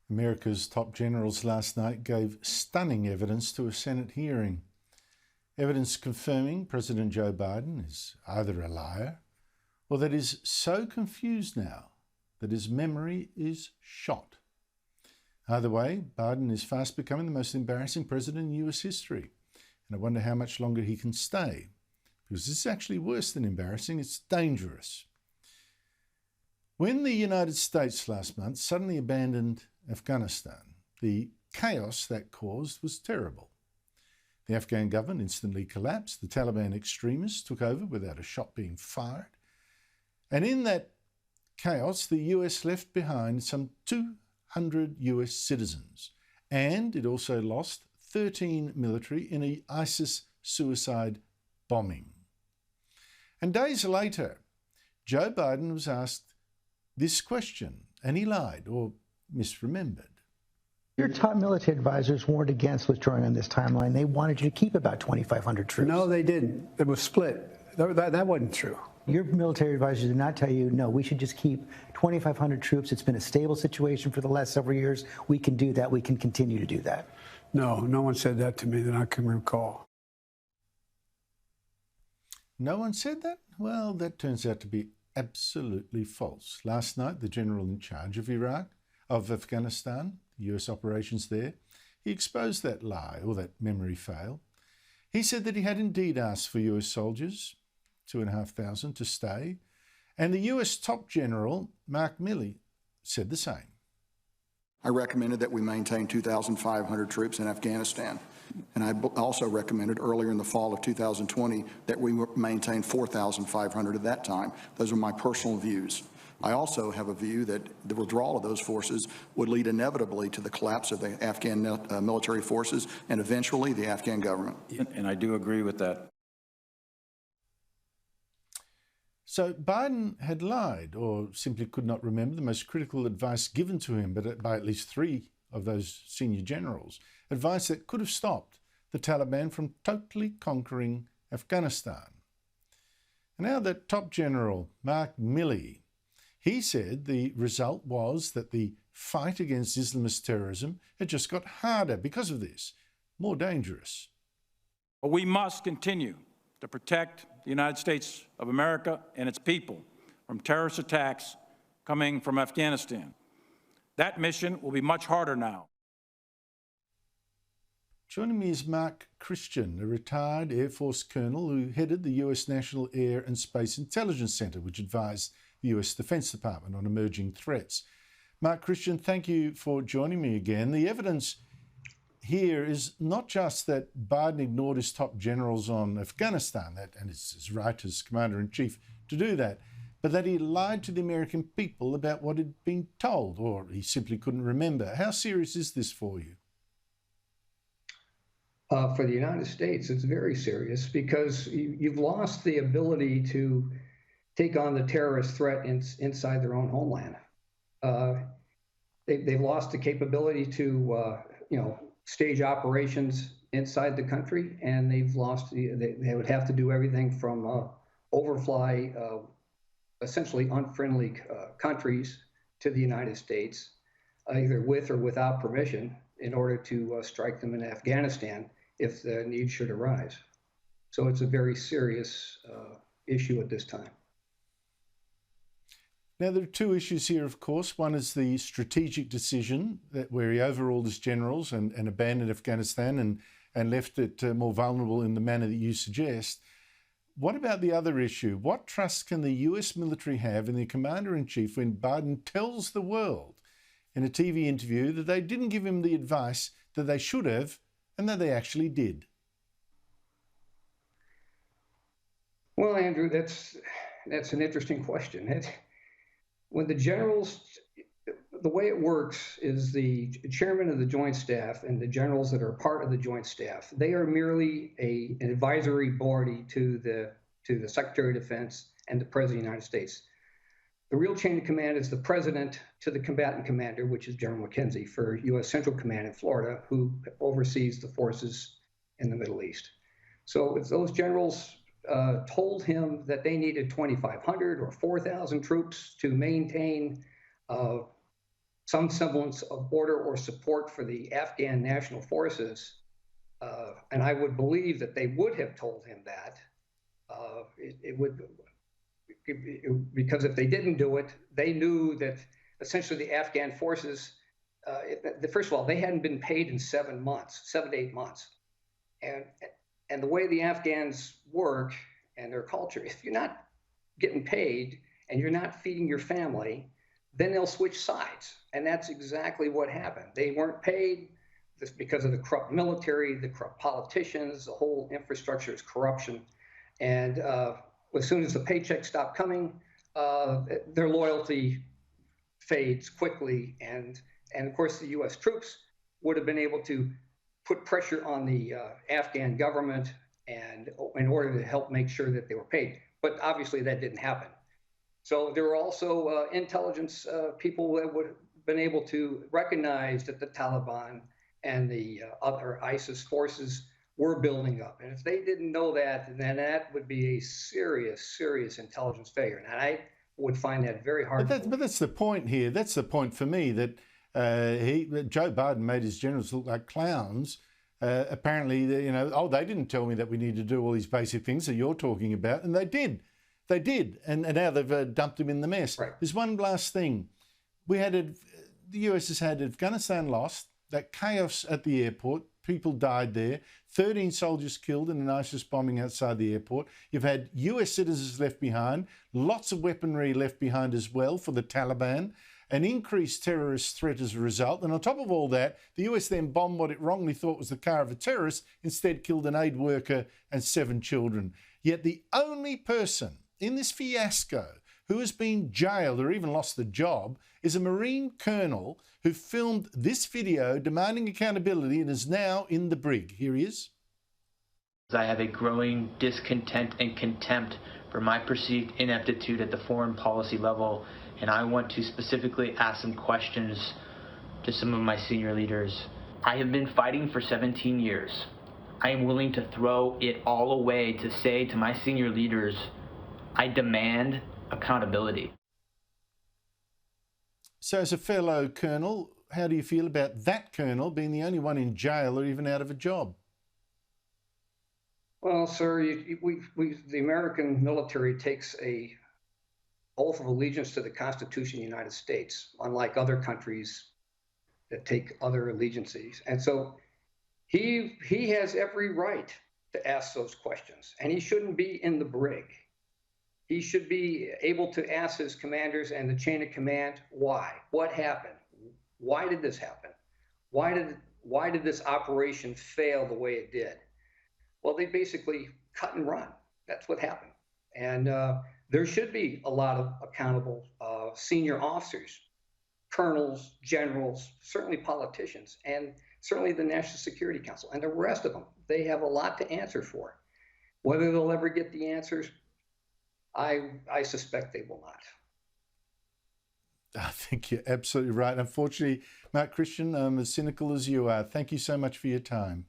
America's top generals last night gave stunning evidence to a Senate hearing. Evidence confirming President Joe Biden is either a liar or that he's so confused now that his memory is shot. Either way, Biden is fast becoming the most embarrassing president in US history, and I wonder how much longer he can stay, because this is actually worse than embarrassing, it's dangerous. When the United States last month suddenly abandoned Afghanistan, the chaos that caused was terrible. The Afghan government instantly collapsed, the Taliban extremists took over without a shot being fired, and in that chaos, the US left behind some 200 US citizens, and it also lost 13 military in an ISIS suicide bombing. And days later, Joe Biden was asked this question, and he lied or misremembered. Your top military advisors warned against withdrawing on this timeline. They wanted you to keep about 2,500 troops. No, they didn't. It was split. That wasn't true. Your military advisors did not tell you, no, we should just keep 2,500 troops. It's been a stable situation for the last several years. We can do that. We can continue to do that. No, no one said that to me that I can recall. No one said that? Well, that turns out to be absolutely false. Last night, the general in charge of Afghanistan, the US operations there, he exposed that lie or that memory fail. He said that he had indeed asked for US soldiers, 2,500, to stay, and the US top general, Mark Milley, said the same. I recommended that we maintain 2,500 troops in Afghanistan. And I also recommended earlier in the fall of 2020 that we maintain 4,500 at that time. Those are my personal views. I also have a view that the withdrawal of those forces would lead inevitably to the collapse of the Afghan military forces and eventually the Afghan government. And I do agree with that. So Biden had lied or simply could not remember the most critical advice given to him by at least three of those senior generals, advice that could have stopped the Taliban from totally conquering Afghanistan. And now that top general, Mark Milley, he said the result was that the fight against Islamist terrorism had just got harder because of this, more dangerous. But we must continue to protect the United States of America and its people from terrorist attacks coming from Afghanistan. That mission will be much harder now. Joining me is Mark Christian, a retired Air Force colonel who headed the US National Air and Space Intelligence Center, which advised the US Defense Department on emerging threats. Mark Christian, thank you for joining me again. The evidence here is not just that Biden ignored his top generals on Afghanistan, and it's his right as Commander-in-Chief to do that, but that he lied to the American people about what had been told, or he simply couldn't remember. How serious is this for you? For the United States, it's very serious because you've lost the ability to take on the terrorist threat inside their own homeland. They've lost the capability to, stage operations inside the country, and they've lost. They would have to do everything from overfly essentially unfriendly countries to the United States, either with or without permission, in order to strike them in Afghanistan if the need should arise. So it's a very serious issue at this time. Now, there are two issues here, of course. One is the strategic decision where he overruled his generals and abandoned Afghanistan and left it more vulnerable in the manner that you suggest. What about the other issue? What trust can the US military have in their commander-in-chief when Biden tells the world in a TV interview that they didn't give him the advice that they should have and that they actually did? Well, Andrew, that's an interesting question. When the generals, the way it works is the chairman of the Joint Staff and the generals that are part of the Joint Staff, they are merely an advisory body to the Secretary of Defense and the President of the United States. The real chain of command is the President to the combatant commander, which is General McKenzie for U.S. Central Command in Florida, who oversees the forces in the Middle East. So if those generals told him that they needed 2,500 or 4,000 troops to maintain some semblance of order or support for the Afghan national forces, and I would believe that they would have told him that, because if they didn't do it, they knew that essentially the Afghan forces, first of all, they hadn't been paid in 7 months, 7 to 8 months. And the way the Afghans work and their culture, if you're not getting paid and you're not feeding your family, then they'll switch sides. And that's exactly what happened. They weren't paid because of the corrupt military, the corrupt politicians, the whole infrastructure is corruption. And as soon as the paychecks stop coming, their loyalty fades quickly. And of course, the US troops would have been able to put pressure on the Afghan government and in order to help make sure that they were paid. But obviously that didn't happen. So there were also intelligence people that would have been able to recognize that the Taliban and the other ISIS forces were building up. And if they didn't know that, then that would be a serious, serious intelligence failure. And I would find that very hard. But that's the point here. That's the point for me, that Joe Biden made his generals look like clowns. Apparently, they didn't tell me that we need to do all these basic things that you're talking about, and they did. They did, and now they've dumped him in the mess. Right. There's one last thing. The US has had Afghanistan lost, that chaos at the airport, people died there, 13 soldiers killed in an ISIS bombing outside the airport. You've had US citizens left behind, lots of weaponry left behind as well for the Taliban, an increased terrorist threat as a result. And on top of all that, the US then bombed what it wrongly thought was the car of a terrorist, instead killed an aid worker and 7 children. Yet the only person in this fiasco who has been jailed or even lost the job is a Marine colonel who filmed this video demanding accountability and is now in the brig. Here he is. I have a growing discontent and contempt for my perceived ineptitude at the foreign policy level, and I want to specifically ask some questions to some of my senior leaders. I have been fighting for 17 years. I am willing to throw it all away to say to my senior leaders, I demand accountability. So as a fellow colonel, how do you feel about that colonel being the only one in jail or even out of a job? Well, sir, the American military takes a oath of allegiance to the Constitution of the United States, unlike other countries that take other allegiances. And so he has every right to ask those questions, and he shouldn't be in the brig. He should be able to ask his commanders and the chain of command, why? What happened? Why did this happen? Why did this operation fail the way it did? Well, they basically cut and run. That's what happened. And there should be a lot of accountable senior officers, colonels, generals, certainly politicians, and certainly the National Security Council and the rest of them. They have a lot to answer for. Whether they'll ever get the answers, I suspect they will not. I think you're absolutely right. Unfortunately, Mark Christian, I'm as cynical as you are. Thank you so much for your time.